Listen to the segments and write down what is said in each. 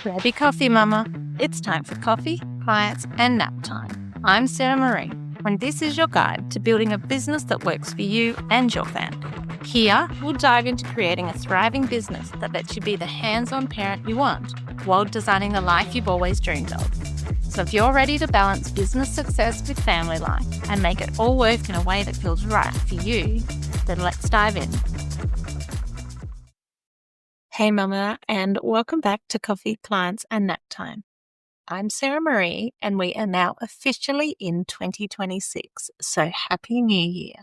Grab your coffee, mama. It's time for coffee, clients, and nap time. I'm Sarah Marie, and this is your guide to building a business that works for you and your family. Here, we'll dive into creating a thriving business that lets you be the hands-on parent you want while designing the life you've always dreamed of. So if you're ready to balance business success with family life and make it all work in a way that feels right for you, then let's dive in. Hey mama, and welcome back to Coffee, Clients and Nap Time. I'm Sarah Marie, and we are now officially in 2026, so Happy New Year.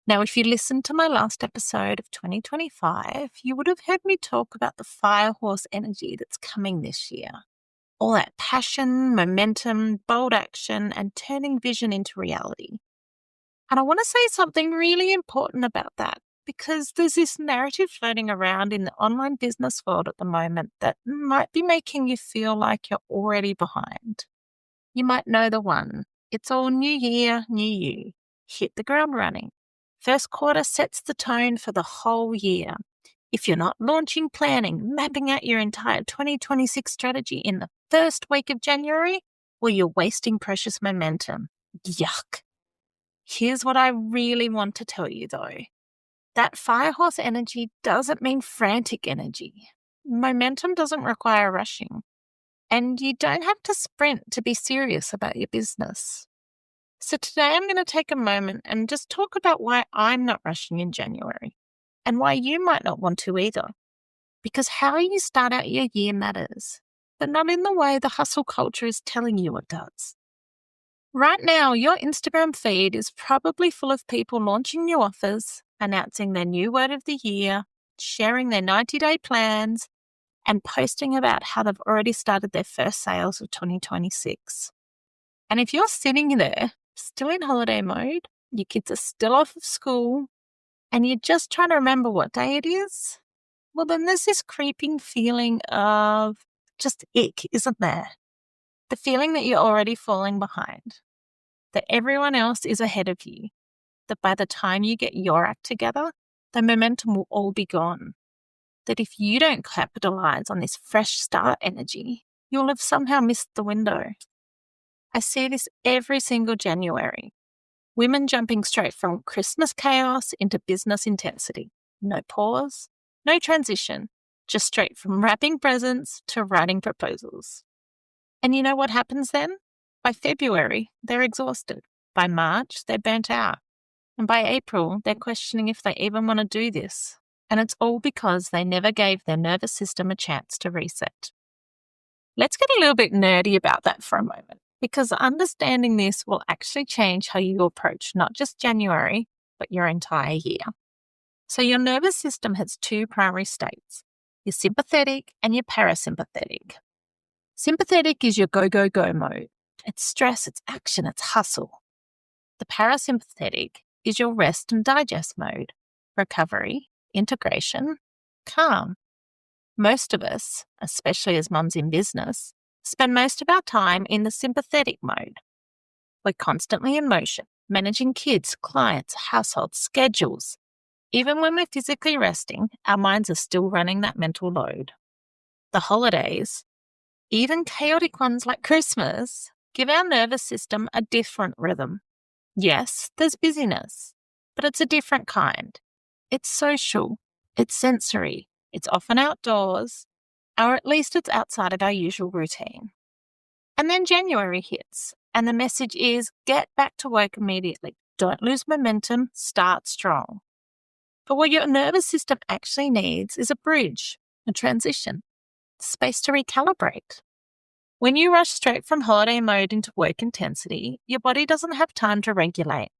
Now, if you listened to my last episode of 2025, you would have heard me talk about the fire horse energy that's coming this year. All that passion, momentum, bold action, and turning vision into reality. And I want to say something really important about that, because there's this narrative floating around in the online business world at the moment that might be making you feel like you're already behind. You might know the one. It's all new year, new you. Hit the ground running. First quarter sets the tone for the whole year. If you're not launching, planning, mapping out your entire 2026 strategy in the first week of January, well, you're wasting precious momentum. Yuck. Here's what I really want to tell you though. That firehorse energy doesn't mean frantic energy. Momentum doesn't require rushing. And you don't have to sprint to be serious about your business. So today I'm going to take a moment and just talk about why I'm not rushing in January and why you might not want to either. Because how you start out your year matters, but not in the way the hustle culture is telling you it does. Right now, your Instagram feed is probably full of people launching new offers, announcing their new word of the year, sharing their 90-day plans, and posting about how they've already started their first sales of 2026. And if you're sitting there, still in holiday mode, your kids are still off of school, and you're just trying to remember what day it is, well, then there's this creeping feeling of just ick, isn't there? The feeling that you're already falling behind, that everyone else is ahead of you, that by the time you get your act together, the momentum will all be gone, that if you don't capitalize on this fresh start energy, you'll have somehow missed the window. I see this every single January. Women jumping straight from Christmas chaos into business intensity. No pause, no transition, just straight from wrapping presents to writing proposals. And you know what happens then? By February, they're exhausted. By March, they're burnt out. And by April, they're questioning if they even want to do this. And it's all because they never gave their nervous system a chance to reset. Let's get a little bit nerdy about that for a moment, because understanding this will actually change how you approach not just January, but your entire year. So your nervous system has two primary states, your sympathetic and your parasympathetic. Sympathetic is your go, go, go mode. It's stress, it's action, it's hustle. The parasympathetic is your rest and digest mode, recovery, integration, calm. Most of us, especially as mums in business, spend most of our time in the sympathetic mode. We're constantly in motion, managing kids, clients, households, schedules. Even when we're physically resting, our minds are still running that mental load. The holidays, even chaotic ones like Christmas, give our nervous system a different rhythm. Yes, there's busyness, but it's a different kind. It's social, it's sensory, it's often outdoors, or at least it's outside of our usual routine. And then January hits, and the message is get back to work immediately. Don't lose momentum, start strong. But what your nervous system actually needs is a bridge, a transition, space to recalibrate. When you rush straight from holiday mode into work intensity, your body doesn't have time to regulate.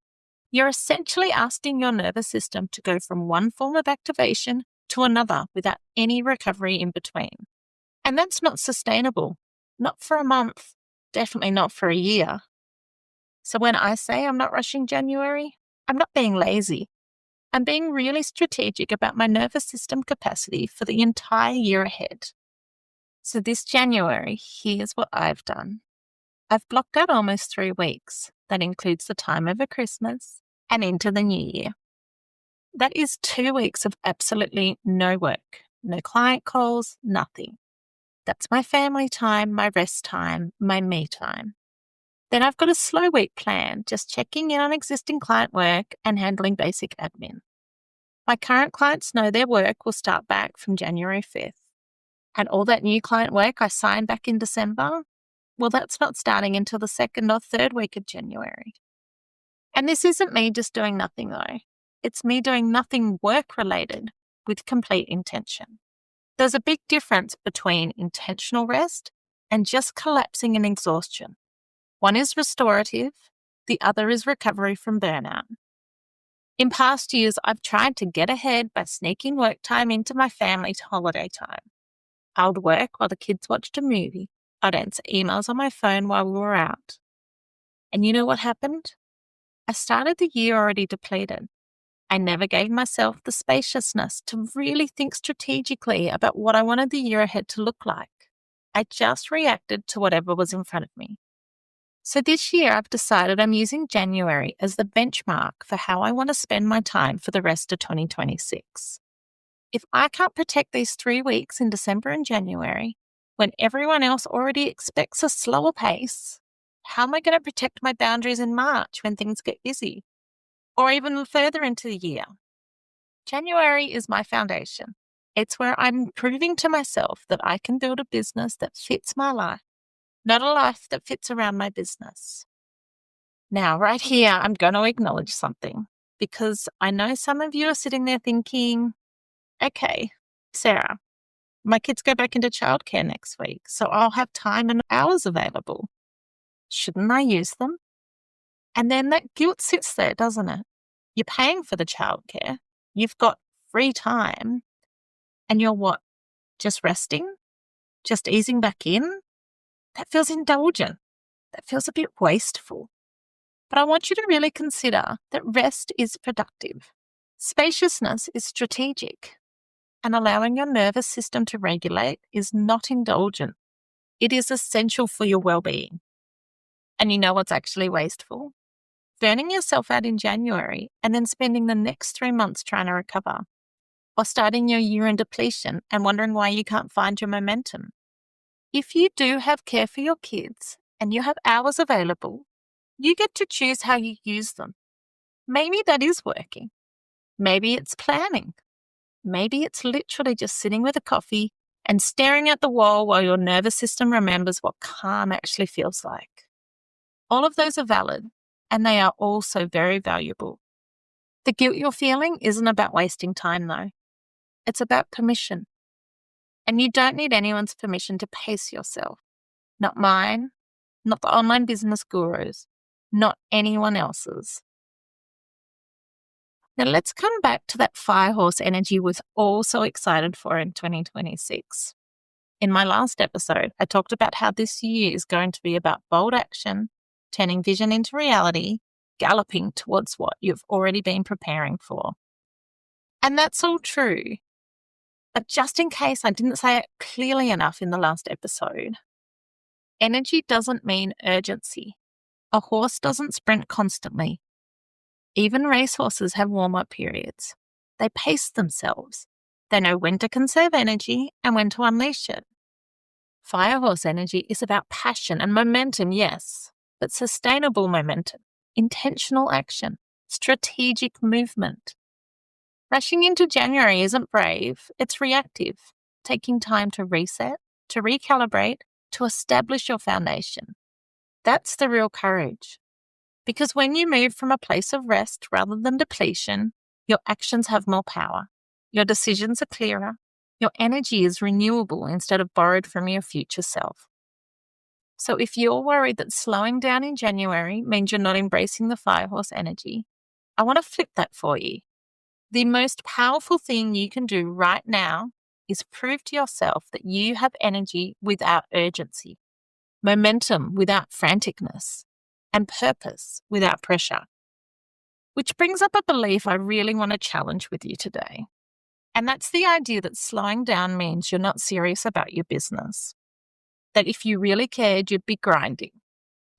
You're essentially asking your nervous system to go from one form of activation to another without any recovery in between. And that's not sustainable. Not for a month, definitely not for a year. So when I say I'm not rushing January, I'm not being lazy. I'm being really strategic about my nervous system capacity for the entire year ahead. So this January, here's what I've done. I've blocked out almost 3 weeks. That includes the time over Christmas and into the new year. That is 2 weeks of absolutely no work, no client calls, nothing. That's my family time, my rest time, my me time. Then I've got a slow week planned, just checking in on existing client work and handling basic admin. My current clients know their work will start back from January 5th. And all that new client work I signed back in December, well, that's not starting until the second or third week of January. And this isn't me just doing nothing though. It's me doing nothing work related with complete intention. There's a big difference between intentional rest and just collapsing in exhaustion. One is restorative, the other is recovery from burnout. In past years, I've tried to get ahead by sneaking work time into my family's holiday time. I would work while the kids watched a movie. I'd answer emails on my phone while we were out. And you know what happened? I started the year already depleted. I never gave myself the spaciousness to really think strategically about what I wanted the year ahead to look like. I just reacted to whatever was in front of me. So this year, I've decided I'm using January as the benchmark for how I want to spend my time for the rest of 2026. If I can't protect these 3 weeks in December and January, when everyone else already expects a slower pace, how am I going to protect my boundaries in March when things get busy? Or even further into the year? January is my foundation. It's where I'm proving to myself that I can build a business that fits my life, not a life that fits around my business. Now, right here, I'm going to acknowledge something because I know some of you are sitting there thinking, okay, Sarah, my kids go back into childcare next week, so I'll have time and hours available. Shouldn't I use them? And then that guilt sits there, doesn't it? You're paying for the childcare, you've got free time, and you're what? Just resting? Just easing back in? That feels indulgent. That feels a bit wasteful. But I want you to really consider that rest is productive. Spaciousness is strategic. And allowing your nervous system to regulate is not indulgent. It is essential for your well-being. And you know what's actually wasteful? Burning yourself out in January and then spending the next 3 months trying to recover. Or starting your year in depletion and wondering why you can't find your momentum. If you do have care for your kids and you have hours available, you get to choose how you use them. Maybe that is working. Maybe it's planning. Maybe it's literally just sitting with a coffee and staring at the wall while your nervous system remembers what calm actually feels like. All of those are valid, and they are also very valuable. The guilt you're feeling isn't about wasting time, though. It's about permission. And you don't need anyone's permission to pace yourself. Not mine, not the online business gurus, not anyone else's. Now let's come back to that fire horse energy we're all so excited for in 2026. In my last episode, I talked about how this year is going to be about bold action, turning vision into reality, galloping towards what you've already been preparing for. And that's all true. But just in case I didn't say it clearly enough in the last episode, energy doesn't mean urgency. A horse doesn't sprint constantly. Even racehorses have warm-up periods. They pace themselves. They know when to conserve energy and when to unleash it. Firehorse energy is about passion and momentum, yes, but sustainable momentum, intentional action, strategic movement. Rushing into January isn't brave, it's reactive, taking time to reset, to recalibrate, to establish your foundation. That's the real courage. Because when you move from a place of rest rather than depletion, your actions have more power. Your decisions are clearer. Your energy is renewable instead of borrowed from your future self. So if you're worried that slowing down in January means you're not embracing the firehorse energy, I want to flip that for you. The most powerful thing you can do right now is prove to yourself that you have energy without urgency, momentum without franticness, and purpose without pressure. Which brings up a belief I really want to challenge with you today. And that's the idea that slowing down means you're not serious about your business. That if you really cared, you'd be grinding.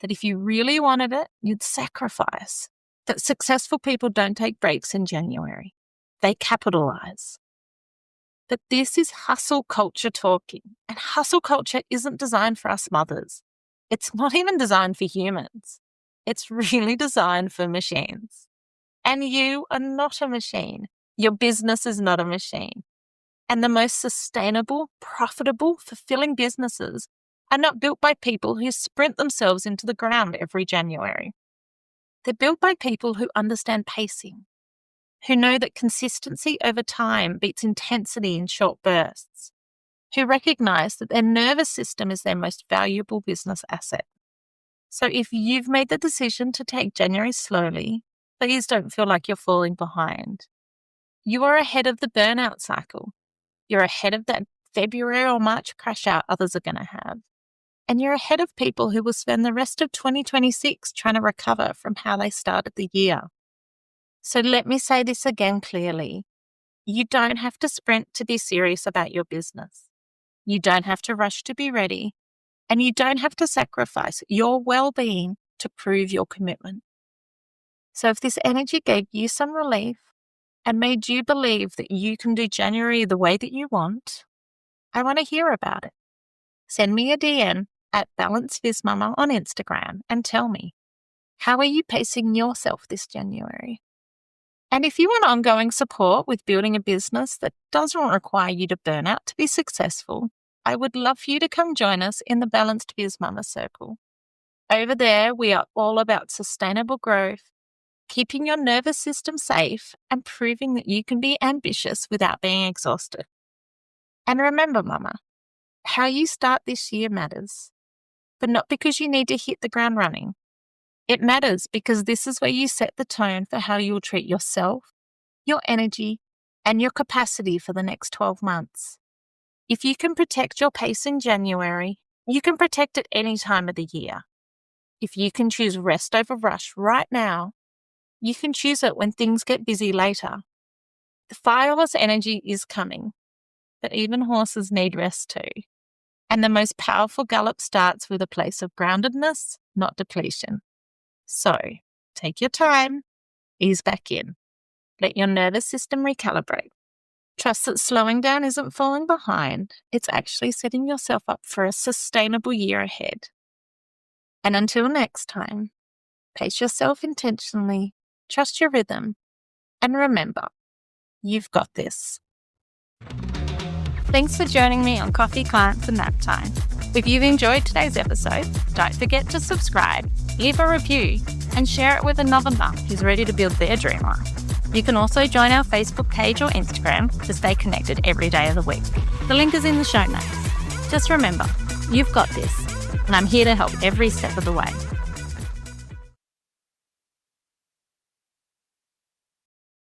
That if you really wanted it, you'd sacrifice. That successful people don't take breaks in January. They capitalize. But this is hustle culture talking, and hustle culture isn't designed for us mothers. It's not even designed for humans. It's really designed for machines. And you are not a machine. Your business is not a machine. And the most sustainable, profitable, fulfilling businesses are not built by people who sprint themselves into the ground every January. They're built by people who understand pacing, who know that consistency over time beats intensity in short bursts, who recognize that their nervous system is their most valuable business asset. So if you've made the decision to take January slowly, please don't feel like you're falling behind. You are ahead of the burnout cycle. You're ahead of that February or March crash out others are going to have. And you're ahead of people who will spend the rest of 2026 trying to recover from how they started the year. So let me say this again clearly. You don't have to sprint to be serious about your business. You don't have to rush to be ready. And you don't have to sacrifice your well-being to prove your commitment. So if this energy gave you some relief and made you believe that you can do January the way that you want, I want to hear about it. Send me a DM at BalanceBizMama on Instagram and tell me, how are you pacing yourself this January? And if you want ongoing support with building a business that doesn't require you to burn out to be successful, I would love for you to come join us in the Balanced Biz Mama Circle. Over there, we are all about sustainable growth, keeping your nervous system safe, and proving that you can be ambitious without being exhausted. And remember, Mama, how you start this year matters, but not because you need to hit the ground running. It matters because this is where you set the tone for how you'll treat yourself, your energy, and your capacity for the next 12 months. If you can protect your pace in January, you can protect it any time of the year. If you can choose rest over rush right now, you can choose it when things get busy later. The firehorse energy is coming, but even horses need rest too. And the most powerful gallop starts with a place of groundedness, not depletion. So, take your time, ease back in. Let your nervous system recalibrate. Trust that slowing down isn't falling behind. It's actually setting yourself up for a sustainable year ahead. And until next time, pace yourself intentionally, trust your rhythm, and remember, you've got this. Thanks for joining me on Coffee, Clients and Nap Time. If you've enjoyed today's episode, don't forget to subscribe, leave a review, and share it with another mum who's ready to build their dream life. You can also join our Facebook page or Instagram to stay connected every day of the week. The link is in the show notes. Just remember, you've got this, and I'm here to help every step of the way.